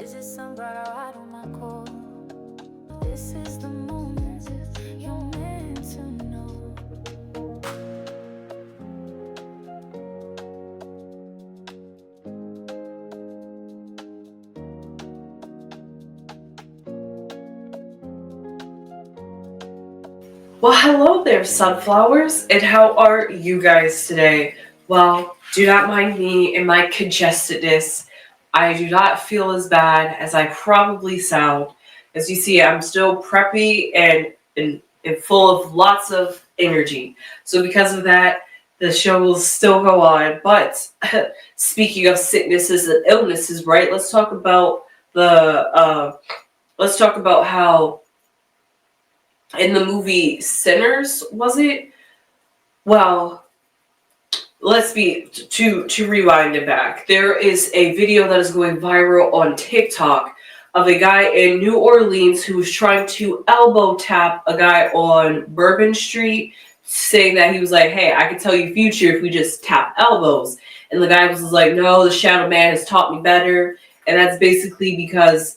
visit somebody right on my call. This is the moment you're meant to know. Well, hello there, sunflowers, and how are you guys today? Well, do not mind me and my congestedness. I do not feel as bad as I probably sound. As you see, I'm still preppy and full of lots of energy. So because of that, the show will still go on. But speaking of sicknesses and illnesses, right? Let's talk about how in the movie Sinners, was it? Well, to rewind it back. There is a video that is going viral on TikTok of a guy in New Orleans who was trying to elbow tap a guy on Bourbon Street, saying that he was like, "Hey, I can tell you future if we just tap elbows." And the guy was like, "No, the Shadow Man has taught me better." And that's basically because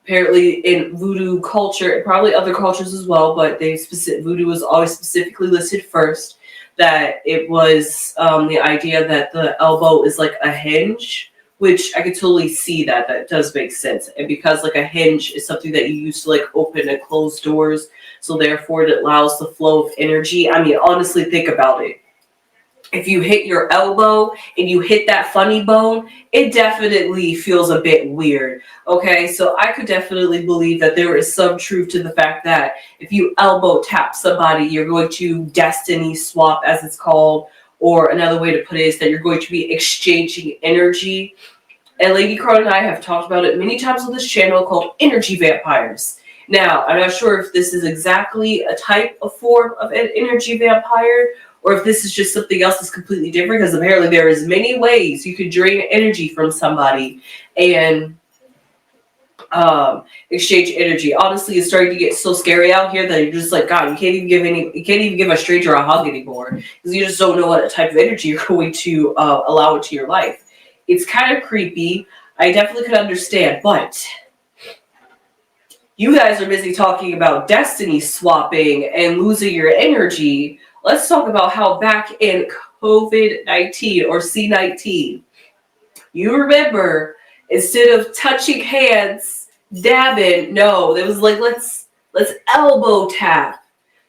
apparently in voodoo culture, and probably other cultures as well, but voodoo was always specifically listed first, that it was the idea that the elbow is like a hinge, which I could totally see that does make sense. And because like a hinge is something that you use to like open and close doors, so therefore it allows the flow of energy. I mean, honestly, think about it. If you hit your elbow and you hit that funny bone, it definitely feels a bit weird. Okay, so I could definitely believe that there is some truth to the fact that if you elbow tap somebody, you're going to destiny swap, as it's called, or another way to put it is that you're going to be exchanging energy. And Lady Crone and I have talked about it many times on this channel called energy vampires. Now, I'm not sure if this is exactly a type of form of an energy vampire, or if this is just something else that's completely different, because apparently there is many ways you could drain energy from somebody and exchange energy. Honestly, it's starting to get so scary out here that you're just like, God, you can't even give a stranger a hug anymore, because you just don't know what type of energy you're going to allow into your life. It's kind of creepy. I definitely could understand, but you guys are busy talking about destiny swapping and losing your energy. Let's talk about how back in COVID-19 or C-19, you remember, instead of touching hands, dabbing, no, it was like, let's elbow tap.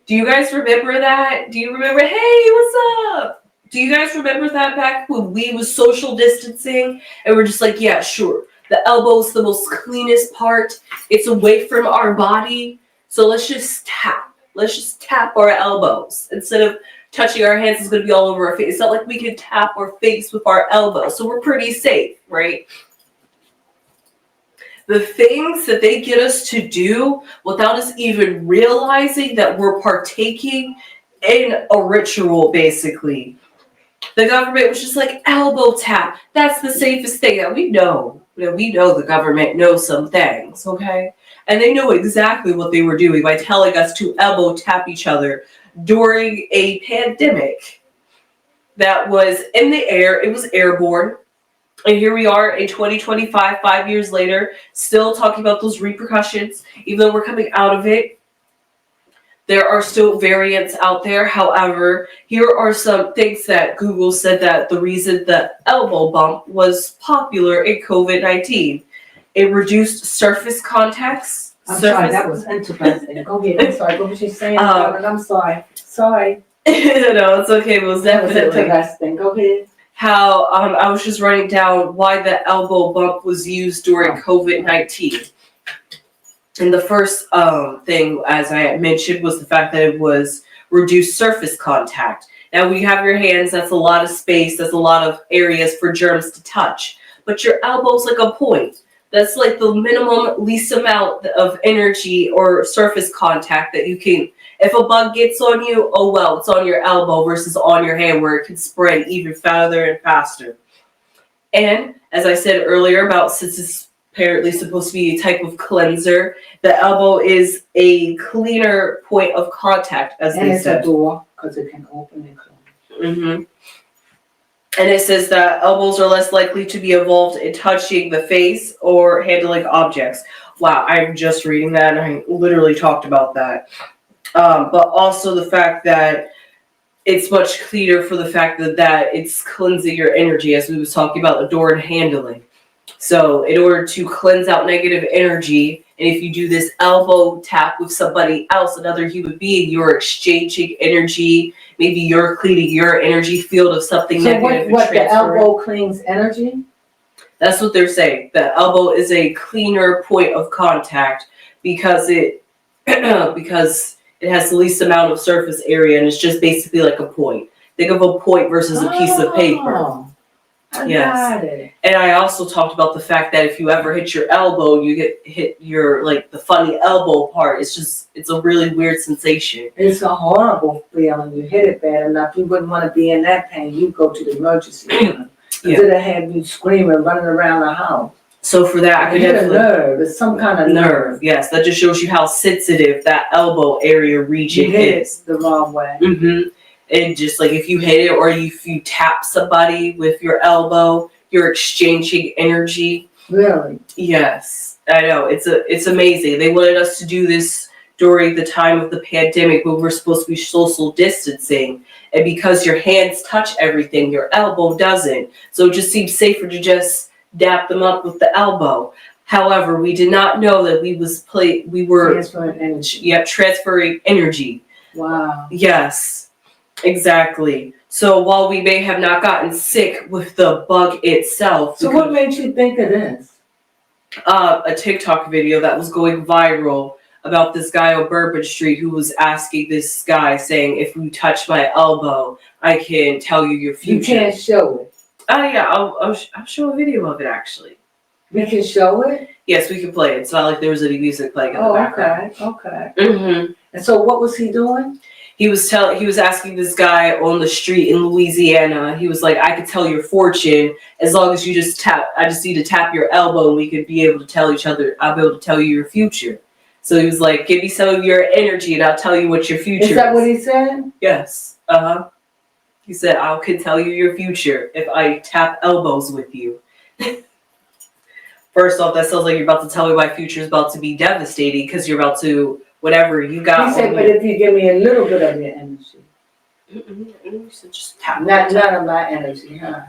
Do you guys remember that? Do you remember, hey, what's up? Do you guys remember that back when we was social distancing and we're just like, yeah, sure. The elbow's the most cleanest part. It's away from our body. So let's just tap. Let's just tap our elbows. Instead of touching our hands, it's going to be all over our face. It's not like we can tap our face with our elbows. So we're pretty safe, right? The things that they get us to do without us even realizing that we're partaking in a ritual, basically. The government was just like, elbow tap. That's the safest thing. That we know. We know the government knows some things, okay? And they know exactly what they were doing by telling us to elbow tap each other during a pandemic that was in the air. It was airborne. And here we are in 2025, 5 years later, still talking about those repercussions, even though we're coming out of it. There are still variants out there. However, here are some things that Google said that the reason the elbow bump was popular in COVID-19. It reduced surface contacts. Sorry, that was interesting. Go ahead. I'm sorry. What was she saying? I'm sorry. Sorry. No, it's okay. It was definitely interesting. Go ahead. How I was just writing down why the elbow bump was used during COVID-19. And the first thing, as I had mentioned, was the fact that it was reduced surface contact. Now, when you have your hands, that's a lot of space. That's a lot of areas for germs to touch. But your elbow's like a point. That's like the minimum least amount of energy or surface contact that you can. If a bug gets on you, oh well, it's on your elbow versus on your hand where it can spread even farther and faster. And as I said earlier about, since it's apparently supposed to be a type of cleanser, the elbow is a cleaner point of contact, as they said. And it's a door, because it can open and close. Mm-hmm. And it says that elbows are less likely to be involved in touching the face or handling objects. Wow, I'm just reading that and I literally talked about that. But also the fact that it's much cleaner for the fact that it's cleansing your energy, as we was talking about the door and handling. So in order to cleanse out negative energy, and if you do this elbow tap with somebody else, another human being, you're exchanging energy. Maybe you're cleaning your energy field of something So negative. what the elbow cleans energy? That's what they're saying. The elbow is a cleaner point of contact because it because it has the least amount of surface area, and it's just basically like a point. Think of a point versus a piece of paper. I got it. And I also talked about the fact that if you ever hit your elbow, you get hit your, like, the funny elbow part. It's a really weird sensation. It's a horrible feeling. You hit it bad enough, you wouldn't want to be in that pain. You go to the emergency room. Instead of having you screaming, running around the house. So for that, I could definitely... a nerve. It's some kind of nerve. Yes, that just shows you how sensitive that elbow area region is. The wrong way. Mm-hmm. And just like if you hit it or if you tap somebody with your elbow, you're exchanging energy. Really? Yes, I know. It's amazing. They wanted us to do this during the time of the pandemic when we're supposed to be social distancing. And because your hands touch everything, your elbow doesn't. So it just seems safer to just dap them up with the elbow. However, we did not know that we were transferring energy. Yep, transferring energy. Wow. Yes. Exactly. So while we may have not gotten sick with the bug itself. So what made you think of this? A TikTok video that was going viral about this guy on Burbon Street who was asking this guy saying, if you touch my elbow, I can tell you your future. You can't show it. Oh yeah, I'll show a video of it actually. We can show it? Yes, we can play it. It's not like there was any music playing in the background. Okay. Mm-hmm. And so what was he doing? He was asking this guy on the street in Louisiana. He was like, I could tell your fortune as long as you just tap. I just need to tap your elbow and we could be able to tell each other. I'll be able to tell you your future. So he was like, give me some of your energy and I'll tell you what your future is. Is that what he said? Yes. Uh-huh. He said, I could tell you your future if I tap elbows with you. First off, that sounds like you're about to tell me my future is about to be devastating because you're about to... whatever you got. He said, but if you give me a little bit of your energy. So just tap. None of my energy, huh?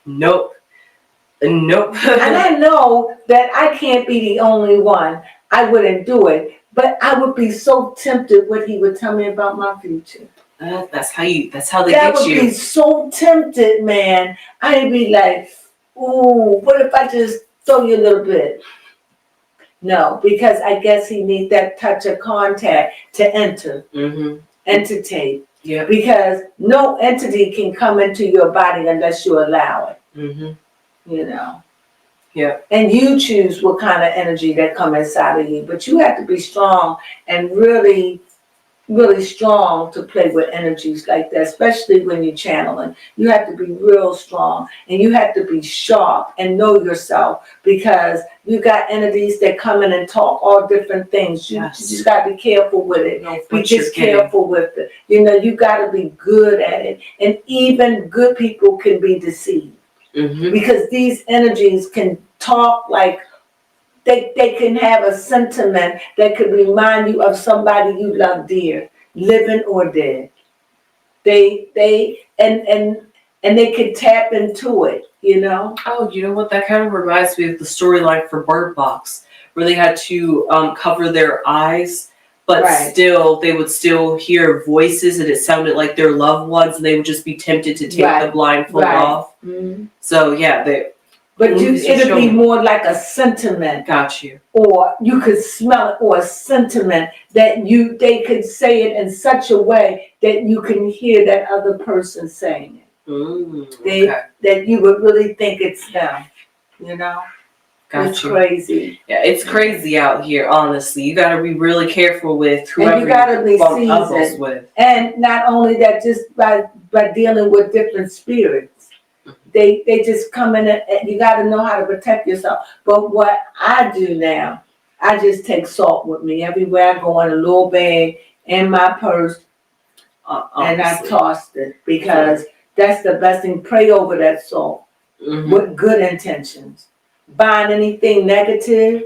Nope. And I know that I can't be the only one. I wouldn't do it. But I would be so tempted what he would tell me about my future. That's how they get you. That would be so tempted, man. I'd be like, ooh, what if I just throw you a little bit? No, because I guess he needs that touch of contact to enter, entertain. Yeah. Because no entity can come into your body unless you allow it. You know. Yeah. And you choose what kind of energy that come inside of you, but you have to be strong and really, really strong to play with energies like that, especially when you're channeling. You have to be real strong and you have to be sharp and know yourself because you got entities that come in and talk all different things. You just got to be careful with it. Be just careful with it. You know, you got to be good at it. And even good people can be deceived because these energies can talk like they can have a sentiment that could remind you of somebody you love dear, living or dead. They could tap into it, you know? Oh, you know what? That kind of reminds me of the storyline for Bird Box, where they had to cover their eyes, but still, they would still hear voices, and it sounded like their loved ones, and they would just be tempted to take the blindfold off. So yeah, But it'll be more like a sentiment. Got you. Or you could smell it, or a sentiment that they could say it in such a way that you can hear that other person saying it. That you would really think it's them, you know? It's crazy. Yeah, it's crazy out here, honestly. You got to be really careful with whoever and you got to be seasoned with. And not only that, just by dealing with different spirits. They just come in and you got to know how to protect yourself. But what I do now, I just take salt with me everywhere I go in a little bag in my purse, and I tossed it because That's the best thing. Pray over that soul with good intentions. Bind anything negative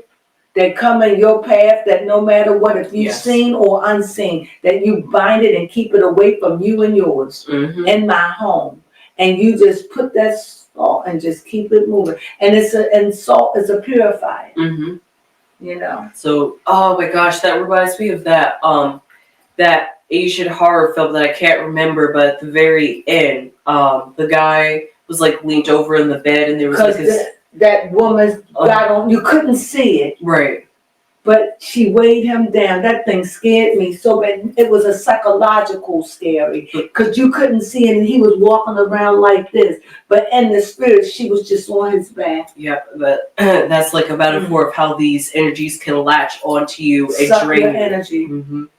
that come in your path, that no matter what, if you've seen or unseen, that you bind it and keep it away from you and yours in my home. And you just put that salt and just keep it moving. And salt is a purifier. You know. So, oh my gosh, that reminds me of that that Asian horror film that I can't remember, but at the very end, the guy was like leaned over in the bed, and there was like this. That woman got on. You couldn't see it, right? But she weighed him down. That thing scared me so bad. It was a psychological scary because you couldn't see it, and he was walking around like this. But in the spirit, she was just on his back. Yeah, but that's like a metaphor of how these energies can latch onto you and suck drain your you. energy. And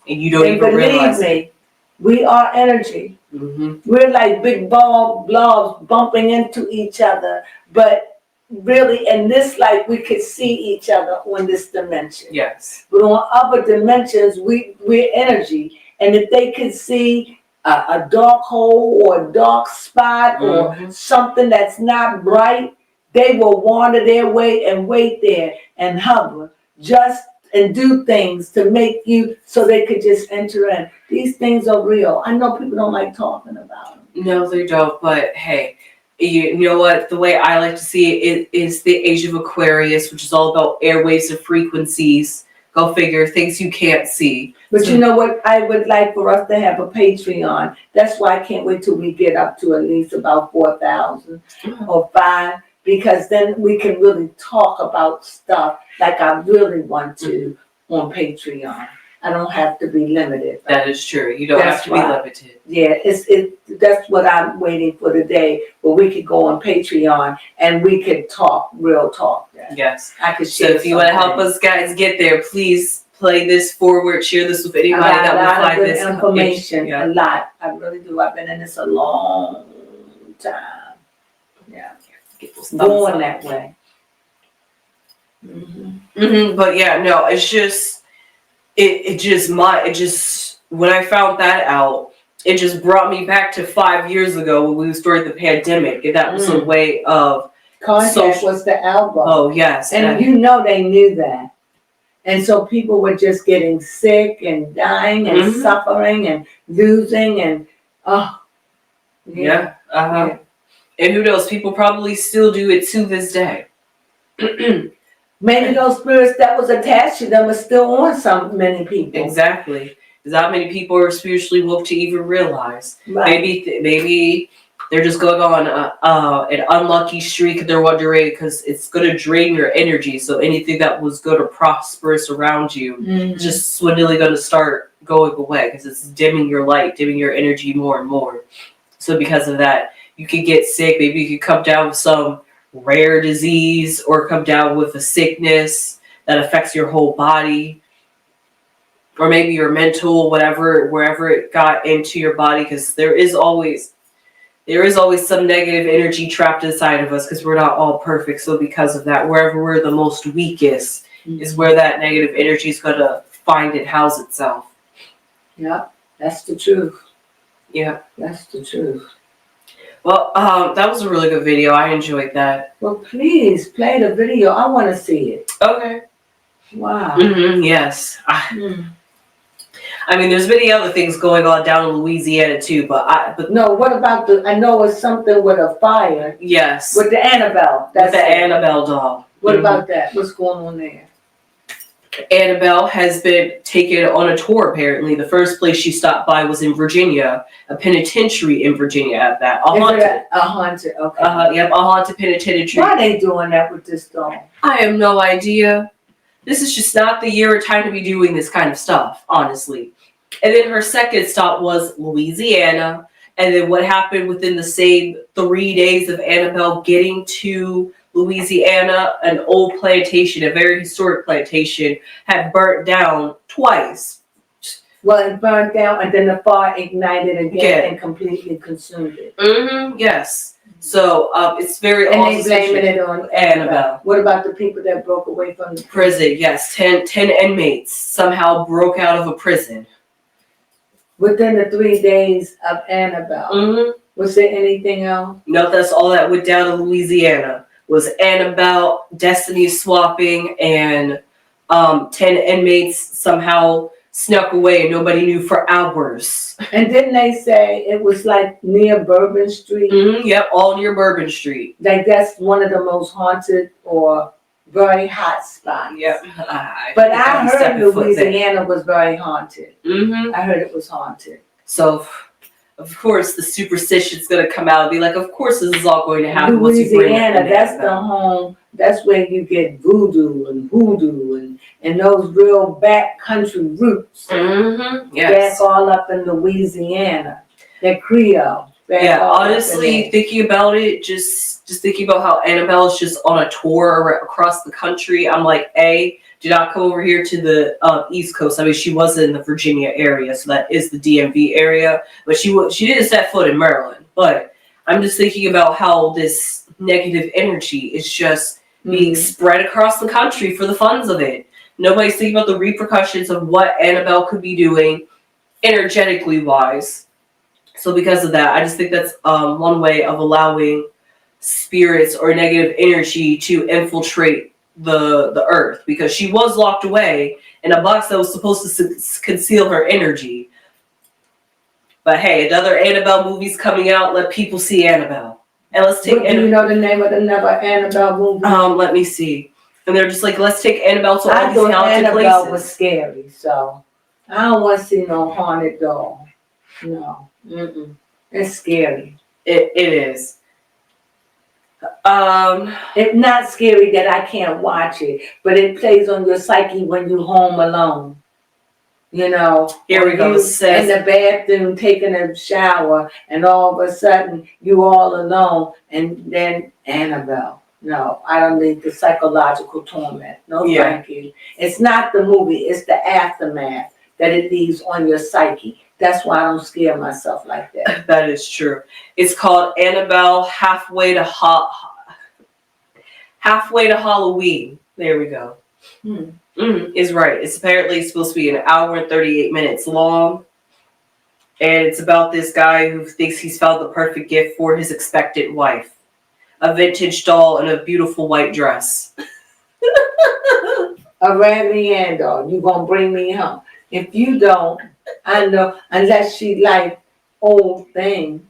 you don't even realize it. We are energy. We're like big blobs bumping into each other. But really, in this life, we could see each other on this dimension. Yes. But on other dimensions, we're energy. And if they could see a dark hole or a dark spot or something that's not bright, they will wander their way and wait there and hover and do things to make you so they could just enter in. These things are real. I know people don't like talking about them. No, they don't. But hey, you know what? The way I like to see it is the age of Aquarius, which is all about airwaves and frequencies. Go figure, things you can't see. But you know what? I would like for us to have a Patreon. That's why I can't wait till we get up to at least about 4,000 or 5, because then we can really talk about stuff like I really want to on Patreon. I don't have to be limited. That is true. You don't have to be limited. Yeah, that's what I'm waiting for today, where we could go on Patreon and we could talk real talk. Yes. I could So share. if you want to help us guys get there, please play this forward, share this with anybody that will find this information. A lot. I really do. I've been in this a long time. Yeah. Going that way. But yeah, no, it's just when I found that out, it just brought me back to 5 years ago when we started the pandemic, and that was a way of contact was the elbow. Oh yes, and you know they knew that, and so people were just getting sick and dying and suffering and losing and yeah. And who knows? People probably still do it to this day. Maybe those spirits that was attached to them are still on many people. Exactly. Not many people are spiritually woke to even realize. Right. Maybe they're just going on an unlucky streak, and they're wondering because it's going to drain your energy. So anything that was good or prosperous around you is just swindling going to start going away because it's dimming your light, dimming your energy more and more. So because of that, you could get sick. Maybe you could come down with some rare disease or come down with a sickness that affects your whole body, or maybe your mental, wherever it got into your body, because there is always some negative energy trapped inside of us because we're not all perfect. So because of that, wherever we're the most weakest is where that negative energy is going to find and house itself. Yeah, that's the truth. Yeah, that's the truth. Well, that was a really good video. I enjoyed that. Well, please play the video. I want to see it. Okay. Wow. Yes. I mean, there's many other things going on down in Louisiana too, but no. What about I know it's something with a fire. Yes. With the Annabelle. That's the Annabelle doll. What about that? What's going on there? Annabelle has been taken on a tour, apparently. The first place she stopped by was in Virginia, a penitentiary in Virginia at that. A haunted, okay. Yep, a haunted penitentiary. Why are they doing that with this doll? I have no idea. This is just not the year or time to be doing this kind of stuff, honestly. And then her second stop was Louisiana. And then what happened within the same 3 days of Annabelle getting to Louisiana, an old plantation, a very historic plantation, had burnt down twice. Well, it burned down and then the fire ignited again and completely consumed it. Yes. So it's very and they blaming it on Annabelle. What about the people that broke away from the prison? Yes, 10 inmates somehow broke out of a prison within the 3 days of Annabelle. Was there anything else? No, that's all that went down to Louisiana. Was Annabelle, destiny swapping, and 10 inmates somehow snuck away and nobody knew for hours. And didn't they say it was like near Burbon Street? Yep, all near Burbon Street. Like that's one of the most haunted or very hot spots. Yep. But I heard Louisiana was very haunted. I heard it was haunted. So, of course, the superstition's going to come out and be like, of course this is all going to happen. Louisiana, that's the home, that's where you get voodoo and hoodoo and those real back country roots. Yes. Back all up in Louisiana. That Creole. Yeah, honestly, thinking about it, just thinking about how Annabelle is just on a tour across the country, I'm like, do not come over here to the East Coast. I mean, she was in the Virginia area, so that is the DMV area, but she didn't set foot in Maryland. But I'm just thinking about how this negative energy is just being spread across the country for the funds of it. Nobody's thinking about the repercussions of what Annabelle could be doing energetically wise. So because of that, I just think that's one way of allowing spirits or negative energy to infiltrate the earth, because she was locked away in a box that was supposed to conceal her energy. But hey, another Annabelle movie's coming out. Let people see Annabelle. And let's take. Do you know the name of another Annabelle movie? Let me see. And they're just like, let's take Annabelle to all these haunted Annabelle places. Was scary, so I don't want to see no haunted doll. No, it's scary. It is. It's not scary that I can't watch it, but it plays on your psyche when you're home alone. You know, here we go. In the bathroom taking a shower, and all of a sudden you all alone, and then Annabelle. No, I don't need the psychological torment. No, thank you. It's not the movie; it's the aftermath that it leaves on your psyche. That's why I don't scare myself like that. That is true. It's called Annabelle Halfway to Halloween. There we go. Is right. It's apparently supposed to be an hour and 38 minutes long. And it's about this guy who thinks he's found the perfect gift for his expectant wife. A vintage doll in a beautiful white dress. A Raggedy Ann doll. You gonna bring me home. If you don't, I know, unless she like old things.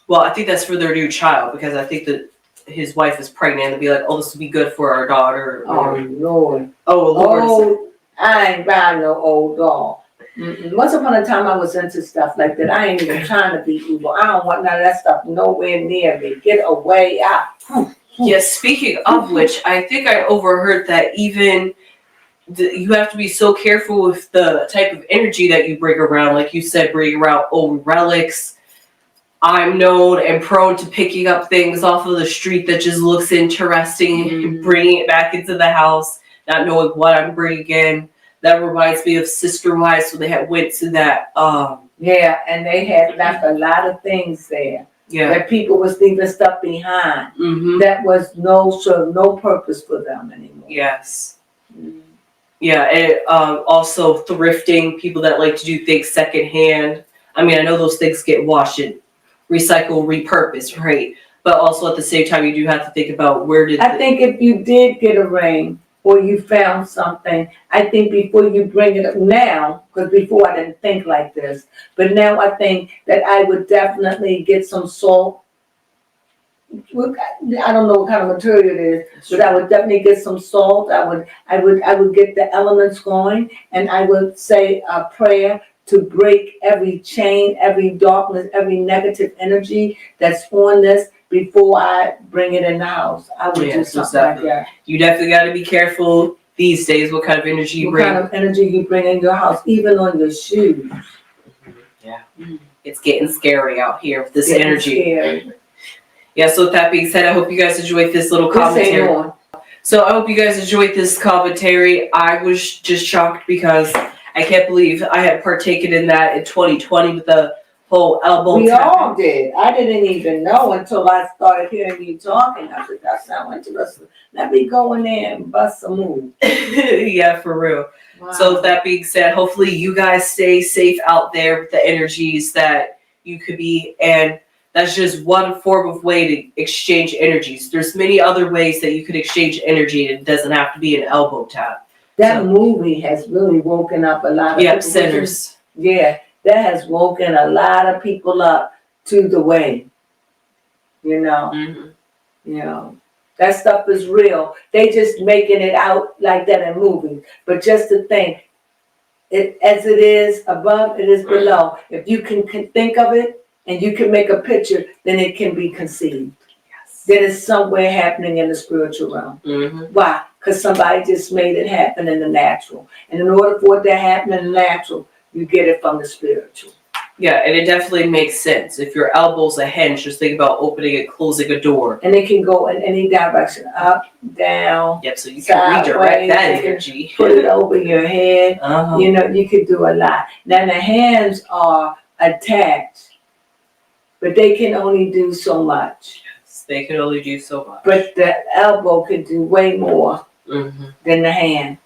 Well, I think that's for their new child, because I think that his wife is pregnant and be like, oh, this would be good for our daughter. Oh, Lord. Oh, Lord. Oh, I ain't buying no old doll. Once upon a time, I was into stuff like that. I ain't even trying to be evil. I don't want none of that stuff nowhere near me. Get away out. Yes, speaking of which, I think I overheard that even you have to be so careful with the type of energy that you bring around. Like you said, bring around old relics. I'm known and prone to picking up things off of the street that just looks interesting and bringing it back into the house, not knowing what I'm bringing in. That reminds me of Sister Wives, so they had went to that. Yeah, and they had left a lot of things there. Yeah, that people was leaving stuff behind. That was no purpose for them anymore. Yes. Yeah, and also thrifting, people that like to do things secondhand. I mean, I know those things get washed and recycle, repurpose, right? But also at the same time, you do have to think about where did. I think if you did get a ring or you found something, I think before you bring it up now, because before I didn't think like this, but now I think that I would definitely get some salt. I don't know what kind of material it is, but I would definitely get some salt. I would get the elements going, and I would say a prayer to break every chain, every darkness, every negative energy that's on this before I bring it in the house. I would do something like that. You definitely got to be careful these days what kind of energy you bring. What kind of energy you bring in your house, even on your shoes. Yeah. It's getting scary out here with this energy. Scary. Yeah, so with that being said, I hope you guys enjoyed this little commentary. So I hope you guys enjoyed this commentary. I was just shocked because I can't believe I had partaken in that in 2020 with the whole elbow. We all did. I didn't even know until I started hearing you talking. I said, that sounds interesting. Let me go in there and bust a move. Yeah, for real. Wow. So with that being said, hopefully you guys stay safe out there with the energies that you could be, and that's just one form of way to exchange energies. There's many other ways that you could exchange energy, and it doesn't have to be an elbow tap. That movie has really woken up a lot of Yep, people. sinners. Yeah, that has woken a lot of people up to the way. You know, you know, that stuff is real. They just making it out like that in movies. But just to think, it as it is above, it is below. If you can think of it and you can make a picture, then it can be conceived. Yes. Then it's somewhere happening in the spiritual realm. Why? Because somebody just made it happen in the natural. And in order for it to happen in the natural, you get it from the spiritual. Yeah, and it definitely makes sense. If your elbow's a hinge, just think about opening and closing a door. And it can go in any direction, up, down. Yep, so you can redirect that energy. Put it over your head. You know, you could do a lot. Now the hands are attached, but they can only do so much. Yes, they can only do so much. But the elbow can do way more than the hand.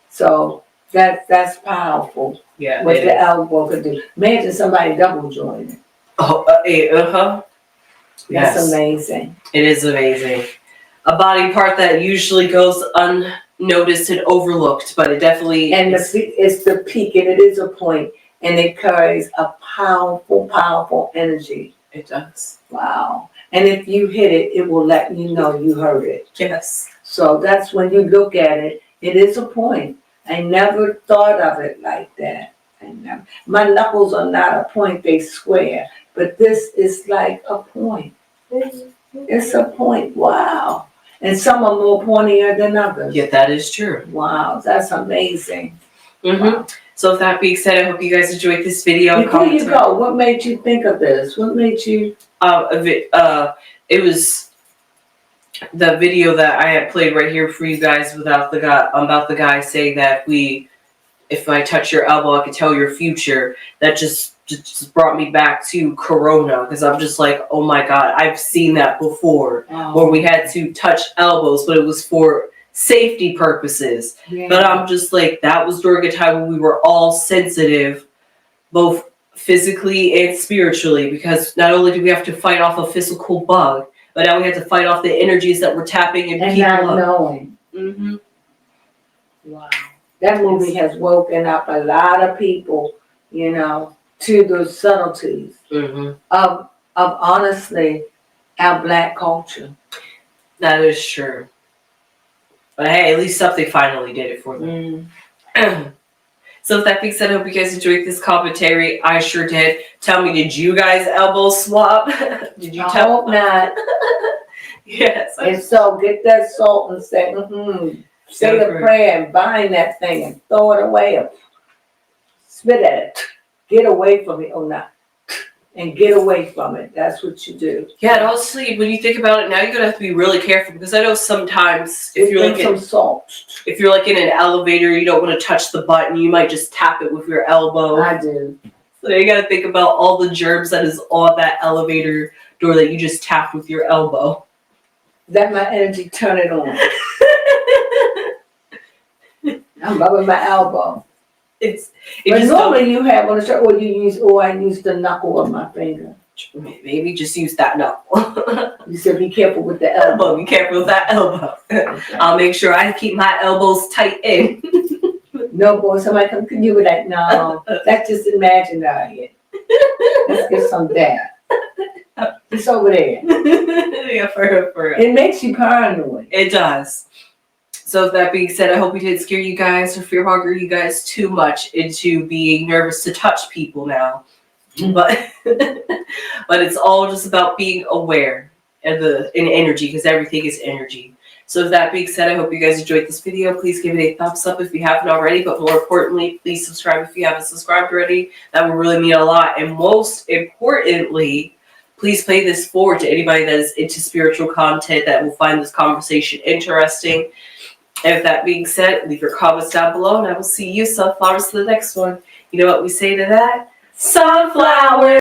So that's powerful. Yeah, what the elbow could do. Imagine somebody double jointed. Oh, That's yes. amazing. It is amazing. A body part that usually goes unnoticed and overlooked, but it definitely it's the peak, and it is a point, and it carries a powerful, powerful energy. It does. Wow. And if you hit it, it will let you know you heard it. Yes. So that's when you look at it, it is a point. I never thought of it like that. My knuckles are not a point, they square. But this is like a point. It's a point. Wow. And some are more pointier than others. Yeah, that is true. Wow, that's amazing. Wow. So with that being said, I hope you guys enjoyed this video. Before you go, what made you think of this? What made you? It was the video that I had played right here for you guys about the guy saying that if I touch your elbow, I can tell your future. That just brought me back to Corona, because I'm just like, oh my God, I've seen that before, where we had to touch elbows, but it was for safety purposes. Yeah. But I'm just like, that was during a time when we were all sensitive, both physically and spiritually, because not only do we have to fight off a physical bug, but now we have to fight off the energies that we're tapping in and people not up. knowing. Wow. That movie has woken up a lot of people, you know, to the subtleties of honestly our Black culture. That is true. But hey, at least something finally did it for them. So with that being said, I hope you guys enjoyed this commentary. I sure did. Tell me, did you guys elbow swap? Did you I hope not. Yes. And so get that salt and say, say the prayer and bind that thing and throw it away or spit at it. Get away from it. Oh, no. And get away from it. That's what you do. Yeah, and honestly, when you think about it now, you're gonna have to be really careful, because I know sometimes if you're like in an elevator, you don't want to touch the button. You might just tap it with your elbow. I do. So you gotta think about all the germs that is on that elevator door that you just tapped with your elbow. Let my energy turn it on. I'm rubbing my elbow. But normally you have on the shirt, or I use the knuckle of my finger. Maybe just use that knuckle. You said be careful with the elbow. Be careful with that elbow. Okay. I'll make sure I keep my elbows tight in. No, boy, somebody come to you with that. No, that's just imaginary. Let's get some there. It's over there. Yeah, for real. It makes you paranoid. It does. So with that being said, I hope we didn't scare you guys or fearmonger you guys too much into being nervous to touch people now. But it's all just about being aware of in energy, because everything is energy. So with that being said, I hope you guys enjoyed this video. Please give it a thumbs up if you haven't already, but more importantly, please subscribe if you haven't subscribed already. That would really mean a lot. And most importantly, please play this forward to anybody that is into spiritual content that will find this conversation interesting. And with that being said, leave your comments down below, and I will see you sunflowers to the next one. You know what we say to that? Sunflowers!